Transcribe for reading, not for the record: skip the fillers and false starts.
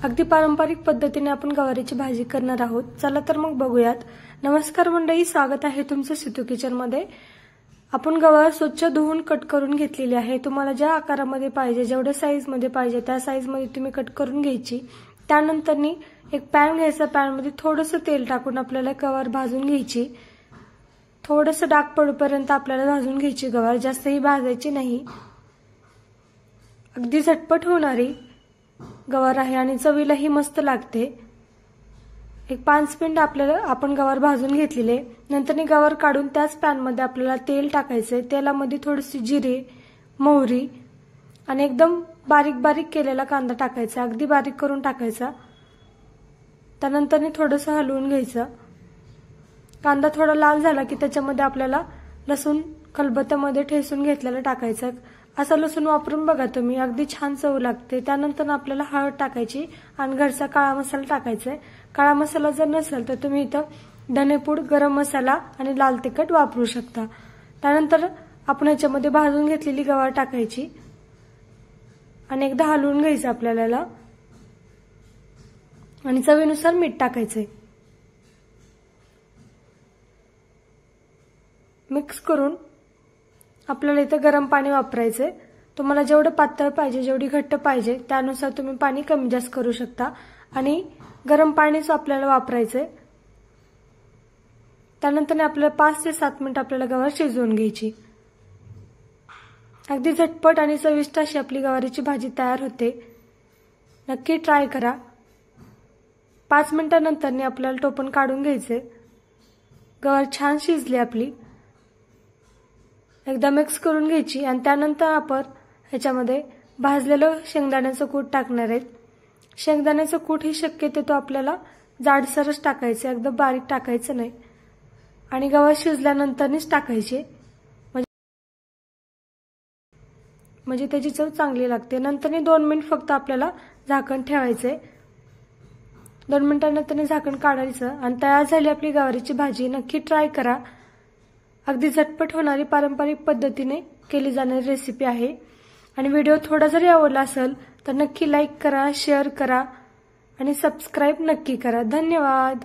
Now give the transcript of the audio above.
अगदी पारंपरिक पद्धतीने आपण गवारीची भाजी करणार आहोत। चला तर मग बघूयात। नमस्कार मंडळी, स्वागत आहे तुमचं सितू किचन मध्ये। आपण गवार स्वच्छ धुवून कट करून घेतलेली आहे। तुम्हाला ज्या आकारामध्ये पाहिजे, जेवढ्या साईज मध्ये पाहिजे त्या साईज मध्ये तुम्ही कट करून घ्यायची। त्यानंतरनी एक पॅन घ्यायचा, पॅन मध्ये थोडंसं तेल टाकून आपल्याला गवार भाजून घ्यायची। थोडंसं डाग पडूपर्यंत आपल्याला भाजून घ्यायची गवार, जास्तही भाजायची नाही। अगदी झटपट होणारी गवार आहे आणि चवीलाही मस्त लागते। एक 5 मिनिट आपण गवार भाजून घेतलेले। नंतर गवार काढून त्याच पॅन मध्ये आपल्याला तेल टाकायचे। तेलामध्ये थोडीशी जिरे, मोहरी आणि एकदम बारीक बारीक केलेला कांदा टाकायचा, अगदी बारीक करून टाकायचा। त्यानंतर थोडंसं हलवून घ्यायचं। कांदा थोडा लाल झाला की त्याच्यामध्ये आपल्याला लसूण खलबत्त्यामध्ये ठेचून घेतलेलं टाकायचं। असं लसूण वापरून बघा तुम्ही, अगदी छान चव लागते। त्यानंतर आपल्याला हळद टाकायची आणि घरचा काळा मसाला टाकायचा। काळा मसाला जर नसेल तर तुम्ही इथं धनेपूड, गरम मसाला आणि लाल तिखट वापरू शकता। त्यानंतर आपण याच्यामध्ये भाजून घेतलेली गवार टाकायची आणि एकदा हलवून घ्यायचं आपल्याला आणि चवीनुसार मीठ टाकायचंय। मिक्स करून आपल्याला इथं गरम पाणी वापरायचंय। तुम्हाला जेवढं पातळ पाहिजे, जेवढी घट्ट पाहिजे त्यानुसार तुम्ही पाणी कमी जास्त करू शकता आणि गरम पाणीच आपल्याला वापरायचंय। त्यानंतर आपल्याला 5 ते 7 मिनिट आपल्याला गवार शिजवून घ्यायची। अगदी झटपट आणि चविष्ट अशी आपली गवारीची भाजी तयार होते। नक्की ट्राय करा। 5 मिनिटांनंतर आपल्याला टोपण काढून घ्यायचे। गवार छान शिजली आपली। एकदा मिक्स करून घ्यायची आणि त्यानंतर आपण ह्याच्यामध्ये भाजलेलं शेंगदाण्याचं कूट टाकणार आहेत। शेंगदाण्याचं कूट ही शक्यतो आपल्याला जाडसरच टाकायचे, एकदम बारीक टाकायचं नाही आणि गवार शिजल्यानंतरच टाकायचे, म्हणजे त्याची चव चांगली लागते। नंतर 2 मिनिट फक्त आपल्याला झाकण ठेवायचे। 2 मिनिटांनंतर झाकण काढायचं आणि तयार झाली आपली गवारीची भाजी। नक्की ट्राय करा। अगदी झटपट होणारी पारंपरिक पद्धतीने केली जाणारी रेसिपी आहे आणि व्हिडिओ थोडा जरी आवडला असेल तर नक्की लाईक करा, शेअर करा आणि सबस्क्राइब नक्की करा। धन्यवाद।